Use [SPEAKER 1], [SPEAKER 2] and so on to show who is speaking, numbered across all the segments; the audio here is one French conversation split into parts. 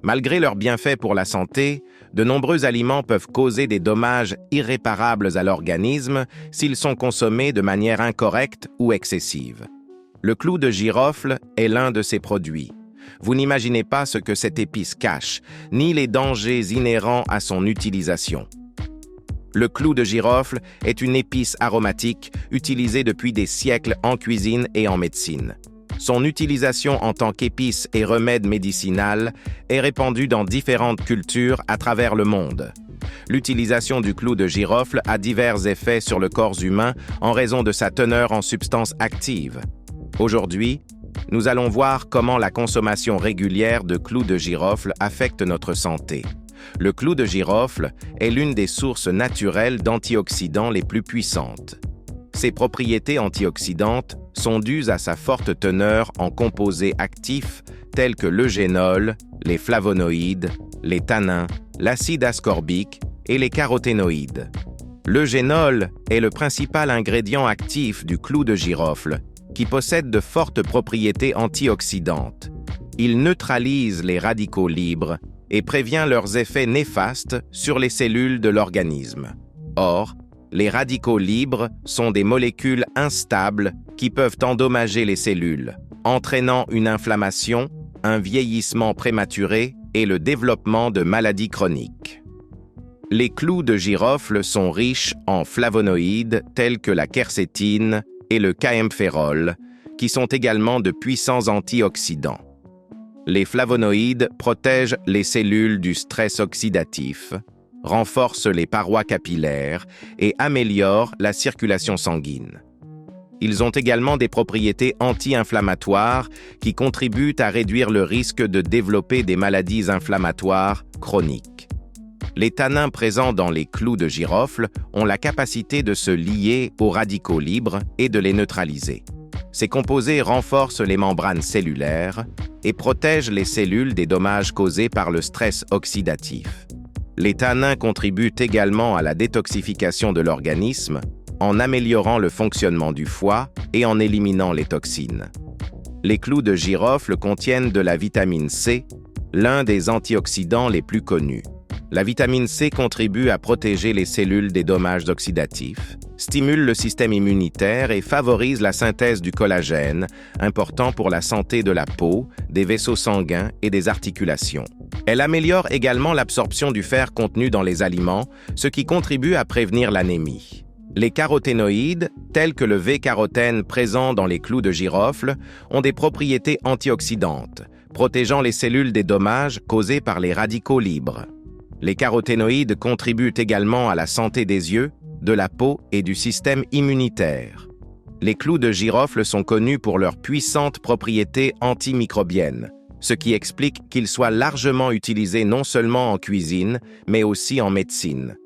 [SPEAKER 1] Malgré leurs bienfaits pour la santé, de nombreux aliments peuvent causer des dommages irréparables à l'organisme s'ils sont consommés de manière incorrecte ou excessive. Le clou de girofle est l'un de ces produits. Vous n'imaginez pas ce que cette épice cache, ni les dangers inhérents à son utilisation. Le clou de girofle est une épice aromatique utilisée depuis des siècles en cuisine et en médecine. Son utilisation en tant qu'épice et remède médicinal est répandue dans différentes cultures à travers le monde. L'utilisation du clou de girofle a divers effets sur le corps humain en raison de sa teneur en substances actives. Aujourd'hui, nous allons voir comment la consommation régulière de clous de girofle affecte notre santé. Le clou de girofle est l'une des sources naturelles d'antioxydants les plus puissantes. Ses propriétés antioxydantes sont dues à sa forte teneur en composés actifs tels que l'eugénol, les flavonoïdes, les tannins, l'acide ascorbique et les caroténoïdes. L'eugénol est le principal ingrédient actif du clou de girofle, qui possède de fortes propriétés antioxydantes. Il neutralise les radicaux libres et prévient leurs effets néfastes sur les cellules de l'organisme. Or, les radicaux libres sont des molécules instables qui peuvent endommager les cellules, entraînant une inflammation, un vieillissement prématuré et le développement de maladies chroniques. Les clous de girofle sont riches en flavonoïdes tels que la quercétine et le caemphérol, qui sont également de puissants antioxydants. Les flavonoïdes protègent les cellules du stress oxydatif, renforcent les parois capillaires et améliorent la circulation sanguine. Ils ont également des propriétés anti-inflammatoires qui contribuent à réduire le risque de développer des maladies inflammatoires chroniques. Les tannins présents dans les clous de girofle ont la capacité de se lier aux radicaux libres et de les neutraliser. Ces composés renforcent les membranes cellulaires et protègent les cellules des dommages causés par le stress oxydatif. Les tannins contribuent également à la détoxification de l'organisme en améliorant le fonctionnement du foie et en éliminant les toxines. Les clous de girofle contiennent de la vitamine C, l'un des antioxydants les plus connus. La vitamine C contribue à protéger les cellules des dommages oxydatifs, stimule le système immunitaire et favorise la synthèse du collagène, important pour la santé de la peau, des vaisseaux sanguins et des articulations. Elle améliore également l'absorption du fer contenu dans les aliments, ce qui contribue à prévenir l'anémie. Les caroténoïdes, tels que le V-carotène présent dans les clous de girofle, ont des propriétés antioxydantes, protégeant les cellules des dommages causés par les radicaux libres. Les caroténoïdes contribuent également à la santé des yeux, de la peau et du système immunitaire. Les clous de girofle sont connus pour leurs puissantes propriétés antimicrobiennes, ce qui explique qu'ils soient largement utilisés non seulement en cuisine, mais aussi en médecine.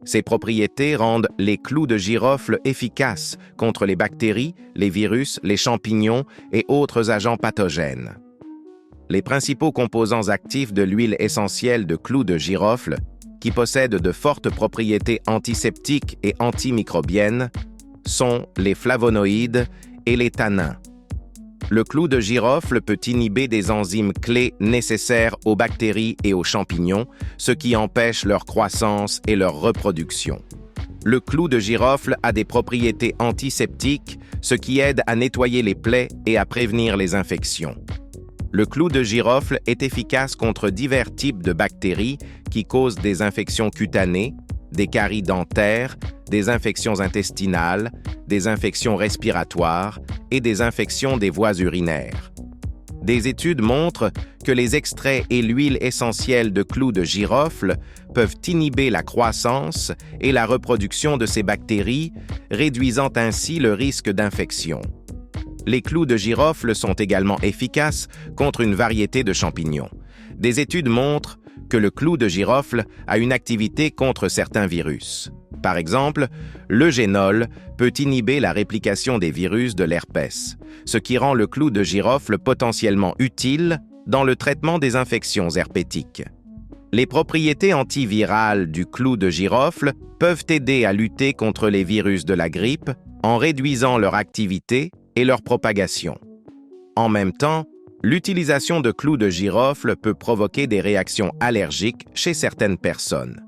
[SPEAKER 1] Ces propriétés rendent les clous de girofle efficaces contre les bactéries, les virus, les champignons et autres agents pathogènes. Les principaux composants actifs de l'huile essentielle de clous de girofle, qui possèdent de fortes propriétés antiseptiques et antimicrobiennes, sont les flavonoïdes et les tannins. Le clou de girofle peut inhiber des enzymes clés nécessaires aux bactéries et aux champignons, ce qui empêche leur croissance et leur reproduction. Le clou de girofle a des propriétés antiseptiques, ce qui aide à nettoyer les plaies et à prévenir les infections. Le clou de girofle est efficace contre divers types de bactéries qui causent des infections cutanées, des caries dentaires, des infections intestinales, des infections respiratoires et des infections des voies urinaires. Des études montrent que les extraits et l'huile essentielle de clous de girofle peuvent inhiber la croissance et la reproduction de ces bactéries, réduisant ainsi le risque d'infection. Les clous de girofle sont également efficaces contre une variété de champignons. Des études montrent que le clou de girofle a une activité contre certains virus. Par exemple, l'eugénol peut inhiber la réplication des virus de l'herpès, ce qui rend le clou de girofle potentiellement utile dans le traitement des infections herpétiques. Les propriétés antivirales du clou de girofle peuvent aider à lutter contre les virus de la grippe en réduisant leur activité et leur propagation. En même temps, L'utilisation de clous de girofle peut provoquer des réactions allergiques chez certaines personnes.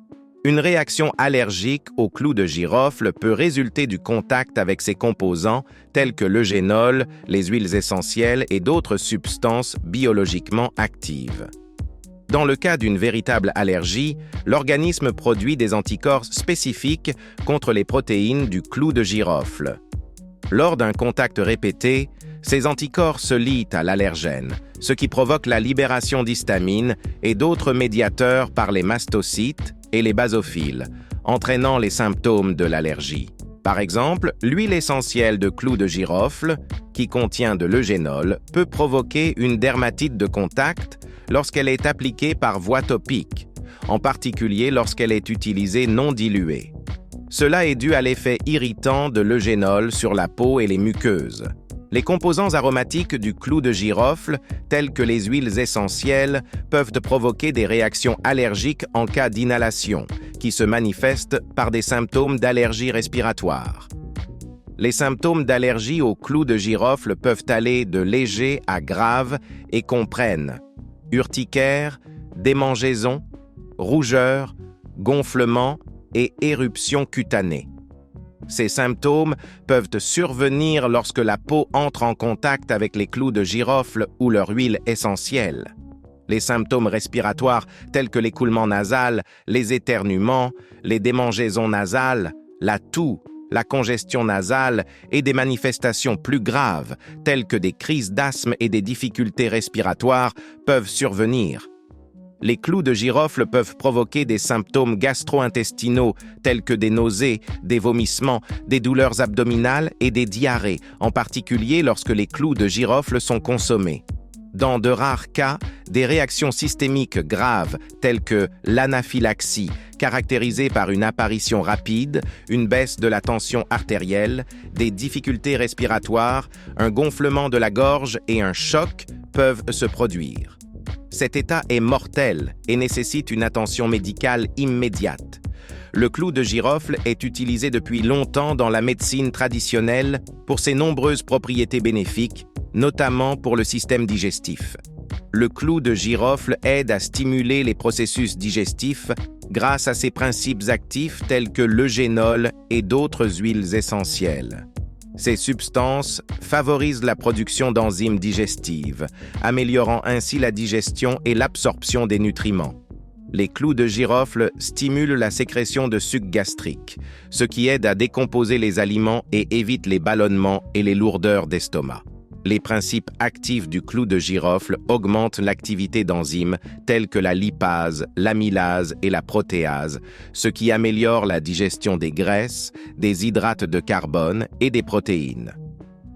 [SPEAKER 1] Une réaction allergique aux clous de girofle peut résulter du contact avec ses composants tels que l'eugénol, les huiles essentielles et d'autres substances biologiquement actives. Dans le cas d'une véritable allergie, l'organisme produit des anticorps spécifiques contre les protéines du clou de girofle. Lors d'un contact répété, ces anticorps se lient à l'allergène, ce qui provoque la libération d'histamine et d'autres médiateurs par les mastocytes et les basophiles, entraînant les symptômes de l'allergie. Par exemple, l'huile essentielle de clou de girofle, qui contient de l'eugénol, peut provoquer une dermatite de contact lorsqu'elle est appliquée par voie topique, en particulier lorsqu'elle est utilisée non diluée. Cela est dû à l'effet irritant de l'eugénol sur la peau et les muqueuses. Les composants aromatiques du clou de girofle, tels que les huiles essentielles, peuvent provoquer des réactions allergiques en cas d'inhalation, qui se manifestent par des symptômes d'allergie respiratoire. Les symptômes d'allergie au clou de girofle peuvent aller de légers à graves et comprennent urticaire, démangeaison, rougeur, gonflement et éruption cutanée. Ces symptômes peuvent survenir lorsque la peau entre en contact avec les clous de girofle ou leur huile essentielle. Les symptômes respiratoires tels que l'écoulement nasal, les éternuements, les démangeaisons nasales, la toux, la congestion nasale et des manifestations plus graves telles que des crises d'asthme et des difficultés respiratoires peuvent survenir. Les clous de girofle peuvent provoquer des symptômes gastro-intestinaux tels que des nausées, des vomissements, des douleurs abdominales et des diarrhées, en particulier lorsque les clous de girofle sont consommés. Dans de rares cas, des réactions systémiques graves telles que l'anaphylaxie, caractérisée par une apparition rapide, une baisse de la tension artérielle, des difficultés respiratoires, un gonflement de la gorge et un choc peuvent se produire. Cet état est mortel et nécessite une attention médicale immédiate. Le clou de girofle est utilisé depuis longtemps dans la médecine traditionnelle pour ses nombreuses propriétés bénéfiques, notamment pour le système digestif. Le clou de girofle aide à stimuler les processus digestifs grâce à ses principes actifs tels que l'eugénol et d'autres huiles essentielles. Ces substances favorisent la production d'enzymes digestives, améliorant ainsi la digestion et l'absorption des nutriments. Les clous de girofle stimulent la sécrétion de suc gastrique, ce qui aide à décomposer les aliments et évite les ballonnements et les lourdeurs d'estomac. Les principes actifs du clou de girofle augmentent l'activité d'enzymes telles que la lipase, l'amylase et la protéase, ce qui améliore la digestion des graisses, des hydrates de carbone et des protéines.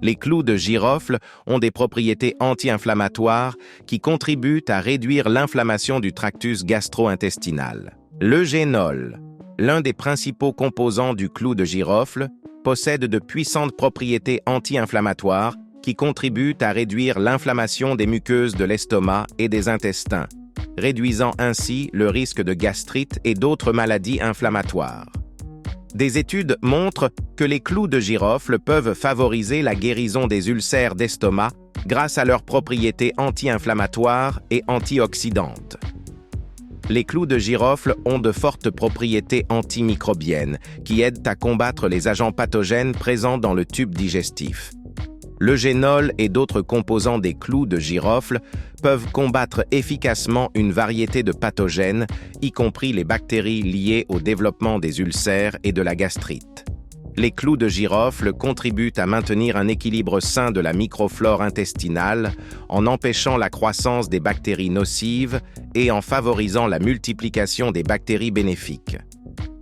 [SPEAKER 1] Les clous de girofle ont des propriétés anti-inflammatoires qui contribuent à réduire l'inflammation du tractus gastro-intestinal. L'eugénol, l'un des principaux composants du clou de girofle, possède de puissantes propriétés anti-inflammatoires qui contribuent à réduire l'inflammation des muqueuses de l'estomac et des intestins, réduisant ainsi le risque de gastrite et d'autres maladies inflammatoires. Des études montrent que les clous de girofle peuvent favoriser la guérison des ulcères d'estomac grâce à leurs propriétés anti-inflammatoires et antioxydantes. Les clous de girofle ont de fortes propriétés antimicrobiennes qui aident à combattre les agents pathogènes présents dans le tube digestif. L'eugénol et d'autres composants des clous de girofle peuvent combattre efficacement une variété de pathogènes, y compris les bactéries liées au développement des ulcères et de la gastrite. Les clous de girofle contribuent à maintenir un équilibre sain de la microflore intestinale en empêchant la croissance des bactéries nocives et en favorisant la multiplication des bactéries bénéfiques.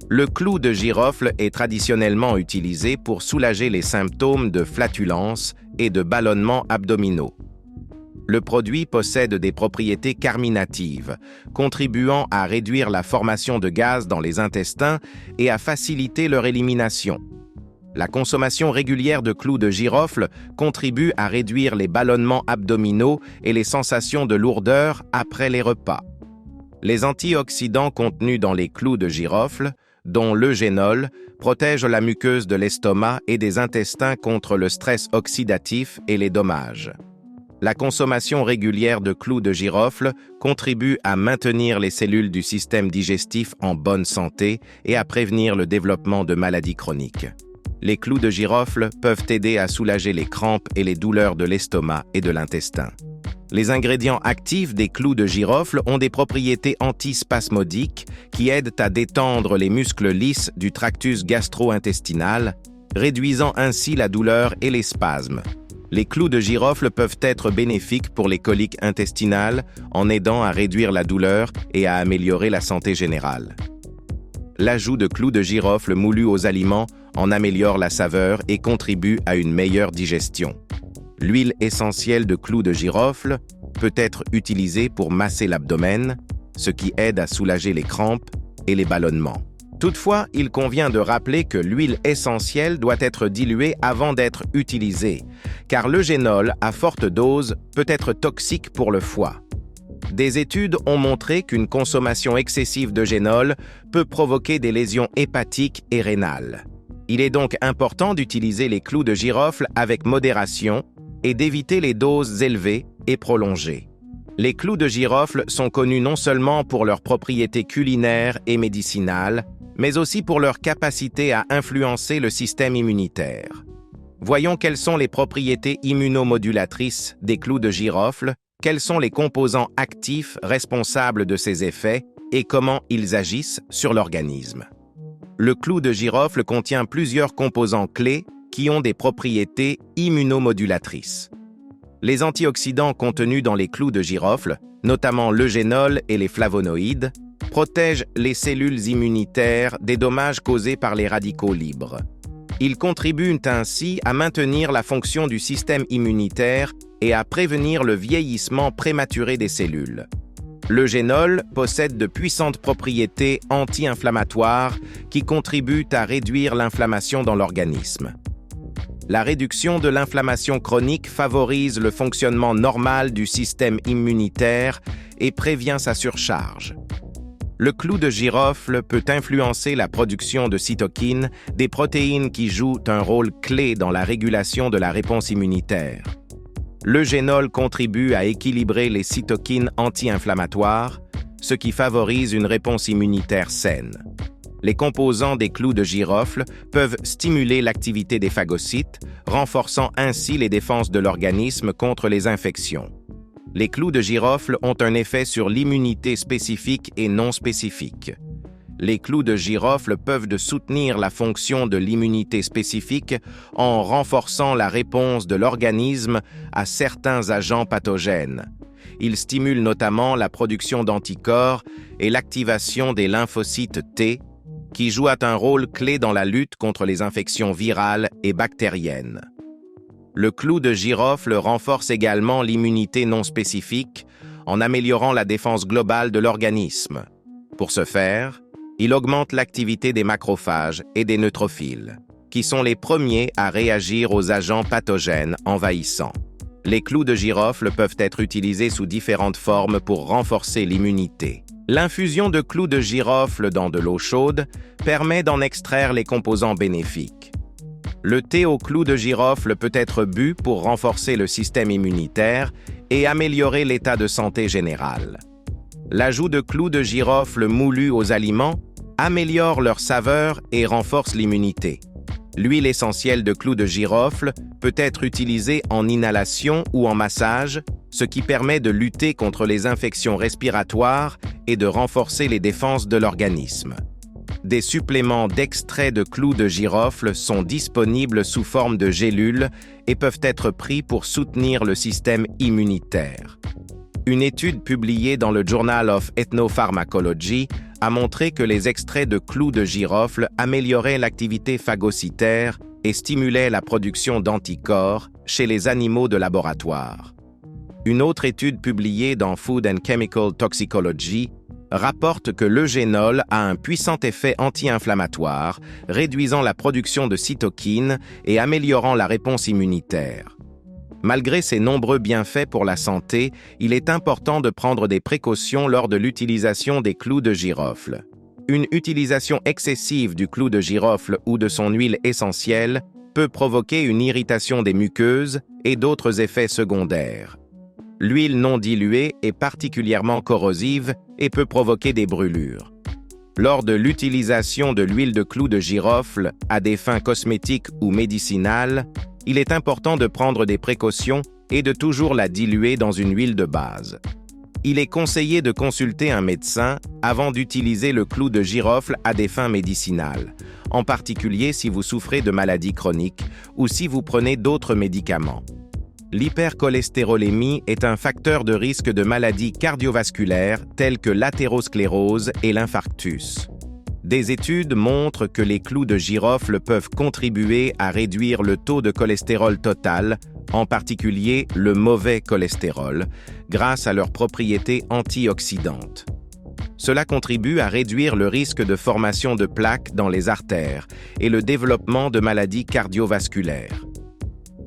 [SPEAKER 1] Le clou de girofle est traditionnellement utilisé pour soulager les symptômes de flatulence et de ballonnements abdominaux. Le produit possède des propriétés carminatives, contribuant à réduire la formation de gaz dans les intestins et à faciliter leur élimination. La consommation régulière de clous de girofle contribue à réduire les ballonnements abdominaux et les sensations de lourdeur après les repas. Les antioxydants contenus dans les clous de girofle, dont l'eugénol, protège la muqueuse de l'estomac et des intestins contre le stress oxydatif et les dommages. La consommation régulière de clous de girofle contribue à maintenir les cellules du système digestif en bonne santé et à prévenir le développement de maladies chroniques. Les clous de girofle peuvent aider à soulager les crampes et les douleurs de l'estomac et de l'intestin. Les ingrédients actifs des clous de girofle ont des propriétés antispasmodiques qui aident à détendre les muscles lisses du tractus gastro-intestinal, réduisant ainsi la douleur et les spasmes. Les clous de girofle peuvent être bénéfiques pour les coliques intestinales en aidant à réduire la douleur et à améliorer la santé générale. L'ajout de clous de girofle moulus aux aliments en améliore la saveur et contribue à une meilleure digestion. L'huile essentielle de clous de girofle peut être utilisée pour masser l'abdomen, ce qui aide à soulager les crampes et les ballonnements. Toutefois, il convient de rappeler que l'huile essentielle doit être diluée avant d'être utilisée, car l'eugénol à forte dose peut être toxique pour le foie. Des études ont montré qu'une consommation excessive d'eugénol peut provoquer des lésions hépatiques et rénales. Il est donc important d'utiliser les clous de girofle avec modération et d'éviter les doses élevées et prolongées. Les clous de girofle sont connus non seulement pour leurs propriétés culinaires et médicinales, mais aussi pour leur capacité à influencer le système immunitaire. Voyons quelles sont les propriétés immunomodulatrices des clous de girofle, quels sont les composants actifs responsables de ces effets et comment ils agissent sur l'organisme. Le clou de girofle contient plusieurs composants clés qui ont des propriétés immunomodulatrices. Les antioxydants contenus dans les clous de girofle, notamment l'eugénol et les flavonoïdes, protègent les cellules immunitaires des dommages causés par les radicaux libres. Ils contribuent ainsi à maintenir la fonction du système immunitaire et à prévenir le vieillissement prématuré des cellules. L'eugénol possède de puissantes propriétés anti-inflammatoires qui contribuent à réduire l'inflammation dans l'organisme. La réduction de l'inflammation chronique favorise le fonctionnement normal du système immunitaire et prévient sa surcharge. Le clou de girofle peut influencer la production de cytokines, des protéines qui jouent un rôle clé dans la régulation de la réponse immunitaire. L'eugénol contribue à équilibrer les cytokines anti-inflammatoires, ce qui favorise une réponse immunitaire saine. Les composants des clous de girofle peuvent stimuler l'activité des phagocytes, renforçant ainsi les défenses de l'organisme contre les infections. Les clous de girofle ont un effet sur l'immunité spécifique et non spécifique. Les clous de girofle peuvent soutenir la fonction de l'immunité spécifique en renforçant la réponse de l'organisme à certains agents pathogènes. Ils stimulent notamment la production d'anticorps et l'activation des lymphocytes T, qui jouent un rôle clé dans la lutte contre les infections virales et bactériennes. Le clou de girofle renforce également l'immunité non spécifique en améliorant la défense globale de l'organisme. Pour ce faire, il augmente l'activité des macrophages et des neutrophiles, qui sont les premiers à réagir aux agents pathogènes envahissants. Les clous de girofle peuvent être utilisés sous différentes formes pour renforcer l'immunité. L'infusion de clous de girofle dans de l'eau chaude permet d'en extraire les composants bénéfiques. Le thé aux clous de girofle peut être bu pour renforcer le système immunitaire et améliorer l'état de santé général. L'ajout de clous de girofle moulus aux aliments améliore leur saveur et renforce l'immunité. L'huile essentielle de clous de girofle peut être utilisée en inhalation ou en massage, ce qui permet de lutter contre les infections respiratoires et de renforcer les défenses de l'organisme. Des suppléments d'extrait de clous de girofle sont disponibles sous forme de gélules et peuvent être pris pour soutenir le système immunitaire. Une étude publiée dans le Journal of Ethnopharmacology a montré que les extraits de clous de girofle amélioraient l'activité phagocytaire et stimulaient la production d'anticorps chez les animaux de laboratoire. Une autre étude publiée dans Food and Chemical Toxicology rapporte que l'eugénol a un puissant effet anti-inflammatoire, réduisant la production de cytokines et améliorant la réponse immunitaire. Malgré ces nombreux bienfaits pour la santé, il est important de prendre des précautions lors de l'utilisation des clous de girofle. Une utilisation excessive du clou de girofle ou de son huile essentielle peut provoquer une irritation des muqueuses et d'autres effets secondaires. L'huile non diluée est particulièrement corrosive et peut provoquer des brûlures. Lors de l'utilisation de l'huile de clou de girofle à des fins cosmétiques ou médicinales, il est important de prendre des précautions et de toujours la diluer dans une huile de base. Il est conseillé de consulter un médecin avant d'utiliser le clou de girofle à des fins médicinales, en particulier si vous souffrez de maladies chroniques ou si vous prenez d'autres médicaments. L'hypercholestérolémie est un facteur de risque de maladies cardiovasculaires telles que l'athérosclérose et l'infarctus. Des études montrent que les clous de girofle peuvent contribuer à réduire le taux de cholestérol total, en particulier le mauvais cholestérol, grâce à leurs propriétés antioxydantes. Cela contribue à réduire le risque de formation de plaques dans les artères et le développement de maladies cardiovasculaires.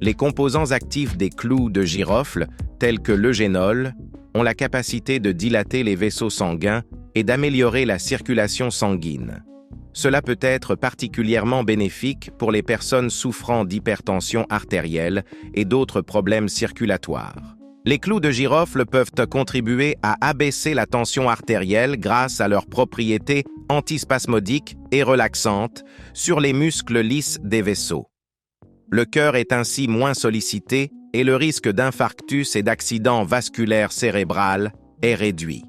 [SPEAKER 1] Les composants actifs des clous de girofle, tels que l'eugénol, ont la capacité de dilater les vaisseaux sanguins et d'améliorer la circulation sanguine. Cela peut être particulièrement bénéfique pour les personnes souffrant d'hypertension artérielle et d'autres problèmes circulatoires. Les clous de girofle peuvent contribuer à abaisser la tension artérielle grâce à leurs propriétés antispasmodiques et relaxantes sur les muscles lisses des vaisseaux. Le cœur est ainsi moins sollicité et le risque d'infarctus et d'accident vasculaire cérébral est réduit.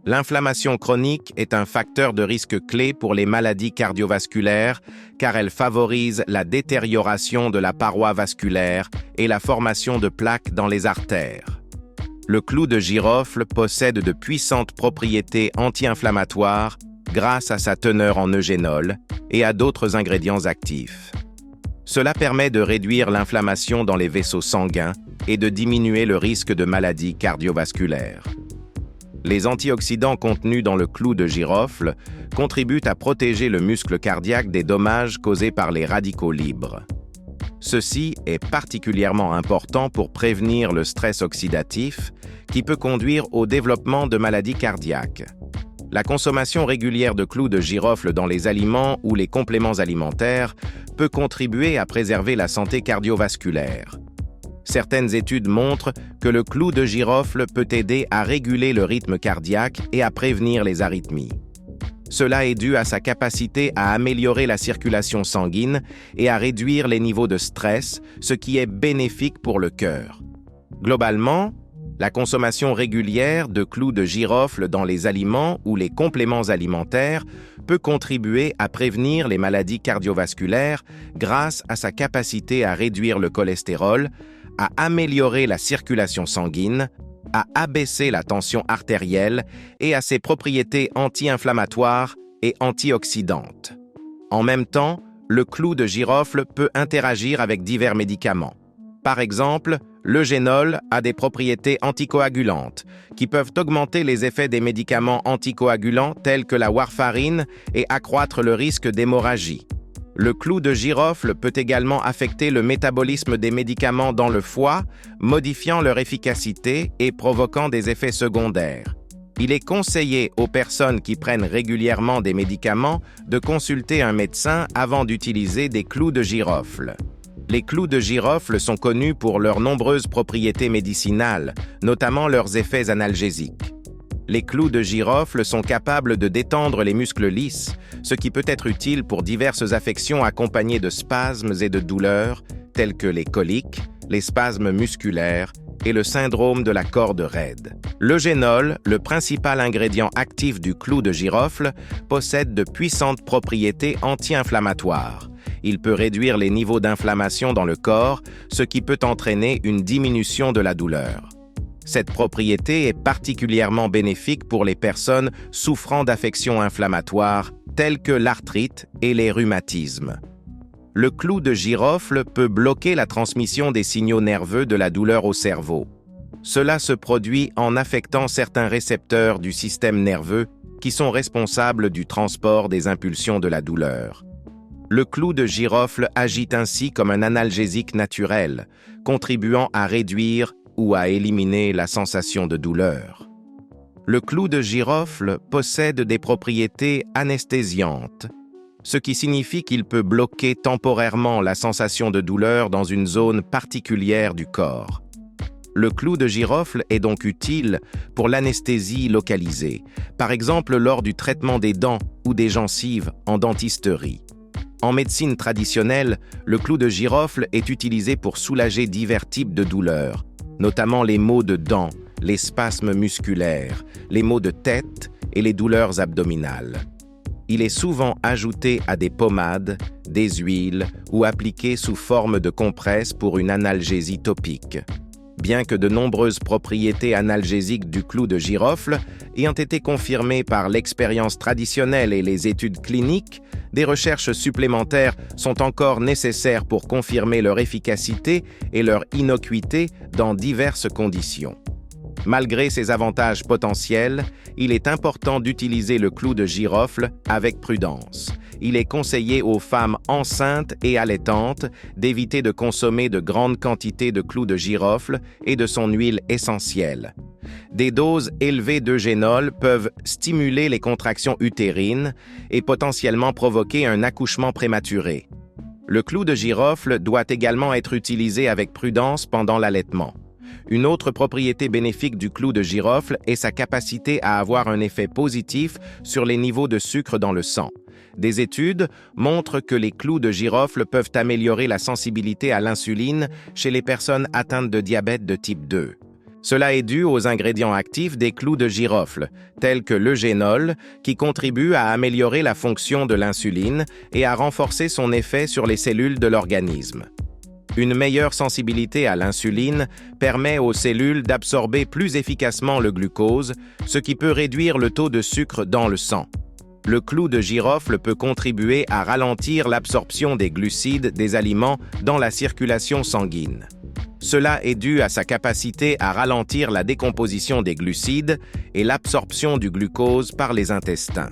[SPEAKER 1] L'inflammation chronique est un facteur de risque clé pour les maladies cardiovasculaires car elle favorise la détérioration de la paroi vasculaire et la formation de plaques dans les artères. Le clou de girofle possède de puissantes propriétés anti-inflammatoires grâce à sa teneur en eugénol et à d'autres ingrédients actifs. Cela permet de réduire l'inflammation dans les vaisseaux sanguins et de diminuer le risque de maladies cardiovasculaires. Les antioxydants contenus dans le clou de girofle contribuent à protéger le muscle cardiaque des dommages causés par les radicaux libres. Ceci est particulièrement important pour prévenir le stress oxydatif qui peut conduire au développement de maladies cardiaques. La consommation régulière de clous de girofle dans les aliments ou les compléments alimentaires peut contribuer à préserver la santé cardiovasculaire. Certaines études montrent que le clou de girofle peut aider à réguler le rythme cardiaque et à prévenir les arythmies. Cela est dû à sa capacité à améliorer la circulation sanguine et à réduire les niveaux de stress, ce qui est bénéfique pour le cœur. Globalement, la consommation régulière de clous de girofle dans les aliments ou les compléments alimentaires peut contribuer à prévenir les maladies cardiovasculaires grâce à sa capacité à réduire le cholestérol, à améliorer la circulation sanguine, à abaisser la tension artérielle et à ses propriétés anti-inflammatoires et antioxydantes. En même temps, le clou de girofle peut interagir avec divers médicaments. Par exemple, l'eugénol a des propriétés anticoagulantes qui peuvent augmenter les effets des médicaments anticoagulants tels que la warfarine et accroître le risque d'hémorragie. Le clou de girofle peut également affecter le métabolisme des médicaments dans le foie, modifiant leur efficacité et provoquant des effets secondaires. Il est conseillé aux personnes qui prennent régulièrement des médicaments de consulter un médecin avant d'utiliser des clous de girofle. Les clous de girofle sont connus pour leurs nombreuses propriétés médicinales, notamment leurs effets analgésiques. Les clous de girofle sont capables de détendre les muscles lisses, ce qui peut être utile pour diverses affections accompagnées de spasmes et de douleurs, telles que les coliques, les spasmes musculaires et le syndrome de la corde raide. L'eugénol, le principal ingrédient actif du clou de girofle, possède de puissantes propriétés anti-inflammatoires. Il peut réduire les niveaux d'inflammation dans le corps, ce qui peut entraîner une diminution de la douleur. Cette propriété est particulièrement bénéfique pour les personnes souffrant d'affections inflammatoires telles que l'arthrite et les rhumatismes. Le clou de girofle peut bloquer la transmission des signaux nerveux de la douleur au cerveau. Cela se produit en affectant certains récepteurs du système nerveux qui sont responsables du transport des impulsions de la douleur. Le clou de girofle agit ainsi comme un analgésique naturel, contribuant à réduire ou à éliminer la sensation de douleur. Le clou de girofle possède des propriétés anesthésiantes, ce qui signifie qu'il peut bloquer temporairement la sensation de douleur dans une zone particulière du corps. Le clou de girofle est donc utile pour l'anesthésie localisée, par exemple lors du traitement des dents ou des gencives en dentisterie. En médecine traditionnelle, le clou de girofle est utilisé pour soulager divers types de douleurs, notamment les maux de dents, les spasmes musculaires, les maux de tête et les douleurs abdominales. Il est souvent ajouté à des pommades, des huiles ou appliqué sous forme de compresses pour une analgésie topique. Bien que de nombreuses propriétés analgésiques du clou de girofle ayant été confirmées par l'expérience traditionnelle et les études cliniques, des recherches supplémentaires sont encore nécessaires pour confirmer leur efficacité et leur innocuité dans diverses conditions. Malgré ces avantages potentiels, il est important d'utiliser le clou de girofle avec prudence. Il est conseillé aux femmes enceintes et allaitantes d'éviter de consommer de grandes quantités de clou de girofle et de son huile essentielle. Des doses élevées d'eugénol peuvent stimuler les contractions utérines et potentiellement provoquer un accouchement prématuré. Le clou de girofle doit également être utilisé avec prudence pendant l'allaitement. Une autre propriété bénéfique du clou de girofle est sa capacité à avoir un effet positif sur les niveaux de sucre dans le sang. Des études montrent que les clous de girofle peuvent améliorer la sensibilité à l'insuline chez les personnes atteintes de diabète de type 2. Cela est dû aux ingrédients actifs des clous de girofle, tels que l'eugénol, qui contribue à améliorer la fonction de l'insuline et à renforcer son effet sur les cellules de l'organisme. Une meilleure sensibilité à l'insuline permet aux cellules d'absorber plus efficacement le glucose, ce qui peut réduire le taux de sucre dans le sang. Le clou de girofle peut contribuer à ralentir l'absorption des glucides des aliments dans la circulation sanguine. Cela est dû à sa capacité à ralentir la décomposition des glucides et l'absorption du glucose par les intestins.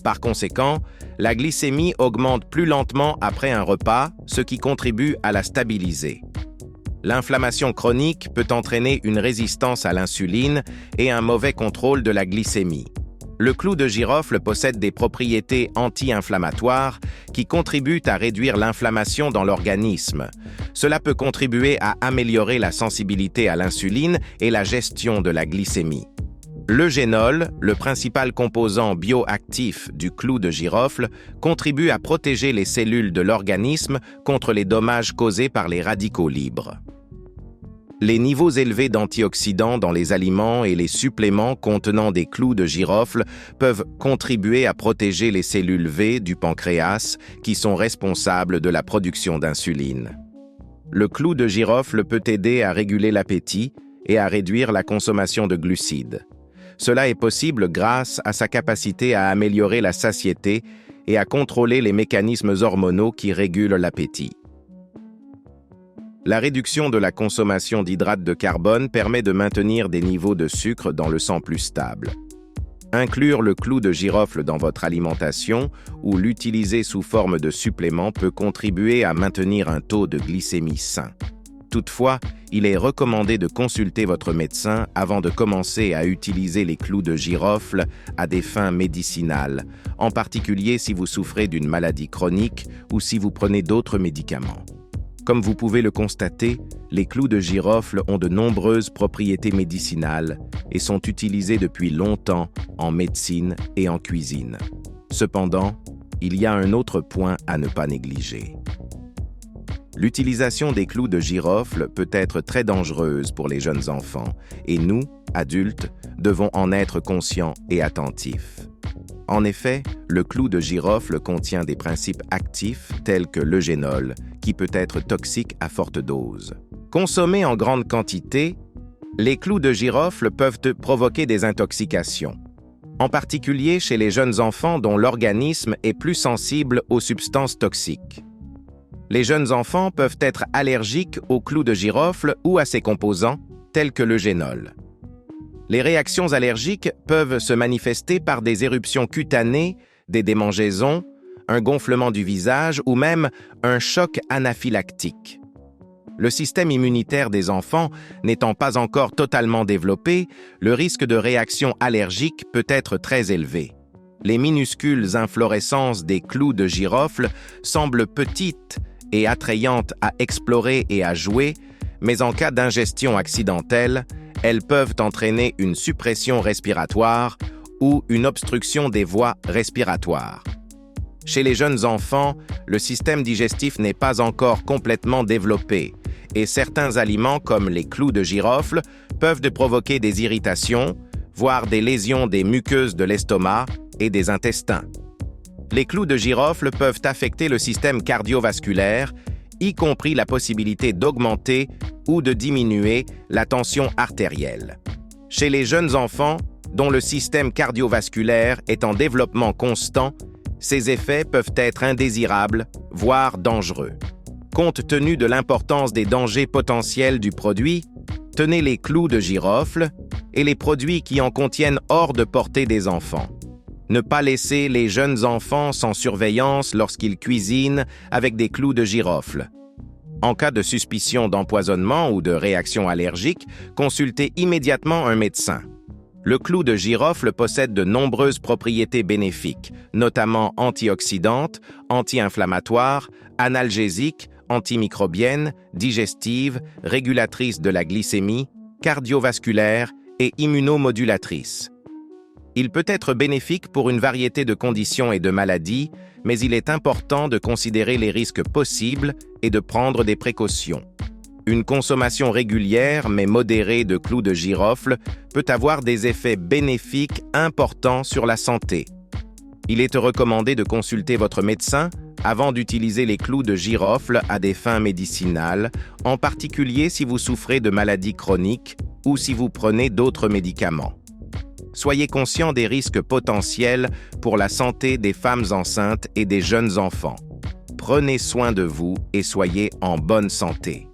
[SPEAKER 1] Par conséquent, la glycémie augmente plus lentement après un repas, ce qui contribue à la stabiliser. L'inflammation chronique peut entraîner une résistance à l'insuline et un mauvais contrôle de la glycémie. Le clou de girofle possède des propriétés anti-inflammatoires qui contribuent à réduire l'inflammation dans l'organisme. Cela peut contribuer à améliorer la sensibilité à l'insuline et la gestion de la glycémie. L'eugénol, le principal composant bioactif du clou de girofle, contribue à protéger les cellules de l'organisme contre les dommages causés par les radicaux libres. Les niveaux élevés d'antioxydants dans les aliments et les suppléments contenant des clous de girofle peuvent contribuer à protéger les cellules V du pancréas qui sont responsables de la production d'insuline. Le clou de girofle peut aider à réguler l'appétit et à réduire la consommation de glucides. Cela est possible grâce à sa capacité à améliorer la satiété et à contrôler les mécanismes hormonaux qui régulent l'appétit. La réduction de la consommation d'hydrates de carbone permet de maintenir des niveaux de sucre dans le sang plus stables. Inclure le clou de girofle dans votre alimentation ou l'utiliser sous forme de supplément peut contribuer à maintenir un taux de glycémie sain. Toutefois, il est recommandé de consulter votre médecin avant de commencer à utiliser les clous de girofle à des fins médicinales, en particulier si vous souffrez d'une maladie chronique ou si vous prenez d'autres médicaments. Comme vous pouvez le constater, les clous de girofle ont de nombreuses propriétés médicinales et sont utilisés depuis longtemps en médecine et en cuisine. Cependant, il y a un autre point à ne pas négliger. L'utilisation des clous de girofle peut être très dangereuse pour les jeunes enfants et nous, adultes, devons en être conscients et attentifs. En effet, le clou de girofle contient des principes actifs tels que l'eugénol, qui peut être toxique à forte dose. Consommés en grande quantité, les clous de girofle peuvent provoquer des intoxications, en particulier chez les jeunes enfants dont l'organisme est plus sensible aux substances toxiques. Les jeunes enfants peuvent être allergiques aux clous de girofle ou à ses composants, tels que l'eugénol. Les réactions allergiques peuvent se manifester par des éruptions cutanées, des démangeaisons, un gonflement du visage ou même un choc anaphylactique. Le système immunitaire des enfants n'étant pas encore totalement développé, le risque de réaction allergique peut être très élevé. Les minuscules inflorescences des clous de girofle semblent petites et attrayantes à explorer et à jouer, mais en cas d'ingestion accidentelle, elles peuvent entraîner une suppression respiratoire ou une obstruction des voies respiratoires. Chez les jeunes enfants, le système digestif n'est pas encore complètement développé et certains aliments comme les clous de girofle peuvent provoquer des irritations, voire des lésions des muqueuses de l'estomac et des intestins. Les clous de girofle peuvent affecter le système cardiovasculaire, y compris la possibilité d'augmenter ou de diminuer la tension artérielle. Chez les jeunes enfants, dont le système cardiovasculaire est en développement constant, ces effets peuvent être indésirables, voire dangereux. Compte tenu de l'importance des dangers potentiels du produit, tenez les clous de girofle et les produits qui en contiennent hors de portée des enfants. Ne pas laisser les jeunes enfants sans surveillance lorsqu'ils cuisinent avec des clous de girofle. En cas de suspicion d'empoisonnement ou de réaction allergique, consultez immédiatement un médecin. Le clou de girofle possède de nombreuses propriétés bénéfiques, notamment antioxydantes, anti-inflammatoires, analgésiques, antimicrobiennes, digestives, régulatrices de la glycémie, cardiovasculaires et immunomodulatrices. Il peut être bénéfique pour une variété de conditions et de maladies, mais il est important de considérer les risques possibles et de prendre des précautions. Une consommation régulière mais modérée de clous de girofle peut avoir des effets bénéfiques importants sur la santé. Il est recommandé de consulter votre médecin avant d'utiliser les clous de girofle à des fins médicinales, en particulier si vous souffrez de maladies chroniques ou si vous prenez d'autres médicaments. Soyez conscient des risques potentiels pour la santé des femmes enceintes et des jeunes enfants. Prenez soin de vous et soyez en bonne santé.